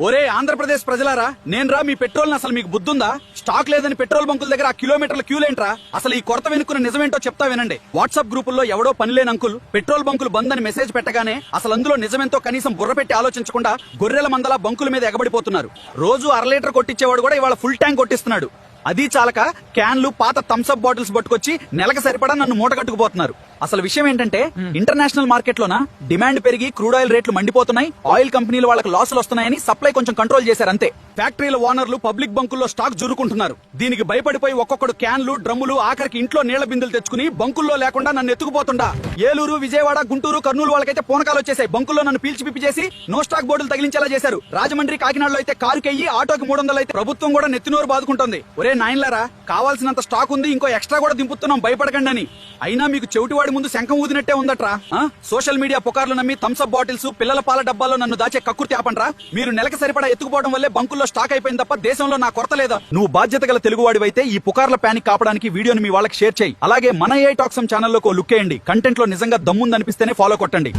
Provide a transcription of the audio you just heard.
ఒరే ఆంధ్రప్రదేశ్ ప్రజలారా, నేనురా మీ పెట్రోల్ అసలు మీకు బుద్ధుందా? స్టాక్ లేదని పెట్రోల్ బంకుల దగ్గర ఆ కిలోమీటర్ల క్యూలేంట్రా? అసలు ఈ కొరత వెనుకున్న నిజమేంటో చెప్తా వినండి. వాట్సాప్ గ్రూపుల్లో ఎవడో పనిలేని అంకుల్ పెట్రోల్ బంకులు బంద్ అని మెసేజ్ పెట్టగానే అసలు అందులో నిజమేంతో కనీసం బుర్ర పెట్టి ఆలోచించకుండా గొర్రెల మందల బంకుల మీద ఎగబడిపోతున్నారు. రోజు 1/2 లీటర్ కొట్టించేవాడు కూడా ఇవాళ ఫుల్ ట్యాంక్ కొట్టిస్తున్నాడు. అది చాలక క్యాన్లు, పాత థమ్స్అప్ బాటిల్స్ పట్టుకొచ్చి నెలకు సరిపడా నన్ను మూట కట్టుకుపోతున్నారు. అసలు విషయం ఏంటంటే ఇంటర్నేషనల్ మార్కెట్ లోన డిమాండ్ పెరిగి క్రూడ్ ఆయిల్ రేట్లు మండిపోతున్నాయి. ఆయిల్ కంపెనీలు వాళ్ళకి లాసులు వస్తున్నాయని సప్లై కొంచెం కంట్రోల్ చేశారు అంతే. ఫ్యాక్టరీల ఓనర్లు పబ్లిక్ బంకుల్లో స్టాక్ జురుకుంటున్నారు. దీనికి భయపడిపోయి ఒక్కొక్కడు క్యాన్లు, డ్రమ్ములు, ఆఖరికి ఇంట్లో నీళ్ల బిందులు తెచ్చుకుని బంకుల్లో లేకుండా నన్ను ఎత్తుకుపోతుండా. ఏలూరు, విజయవాడ, గుంటూరు, కర్నూలు వాళ్ళకైతే పూనకాలు వచ్చేసాయి. బంకుల్లో నన్ను పీల్చి పిప్పి చేసి నో స్టాక్ బోర్డులు తగిలించేలా చేశారు. రాజమండ్రి, కాకినాడలో అయితే కారుకి అయ్యి ఆటోకి 300 అయితే ప్రభుత్వం కూడా నెత్తినోరు బాదుకుంటుంది. ఒరే నాయన్లారా, కావాల్సినంత స్టాక్ ఉంది, ఇంకో ఎక్స్ట్రా కూడా దింపుతున్నాం, భయపడకండి అని. అయినా మీకు చెవిటివాడి ముందు శంఖం ఊదినట్టే ఉందట్రా. సోషల్ మీడియా పుకార్లు నమ్మి థమ్స్అప్ బాటిల్స్, పిల్లల పాల డబ్బాల్లో నన్ను దాచే కక్కుర్తి ఆపండ్రా. మీరు నెలకు సరిపడా ఎత్తుకుపోవడం వల్లే బంకుల్లో స్టాక్ అయిపోయింది తప్ప దేశంలో నా కొరత లేదా? నువ్వు బాధ్యత గల తెలుగువాడివైతే ఈ పుకార్ల ప్యానిక్ కాపడానికి వీడియోని మీ వాళ్ళకి షేర్ చేయి. అలాగే మన AI టాక్సమ్ ఛానల్లోకి లుక్ వేయండి. కంటెంట్ లో నిజంగా దమ్ముందనిపిస్తేనే ఫాలో కొట్టండి.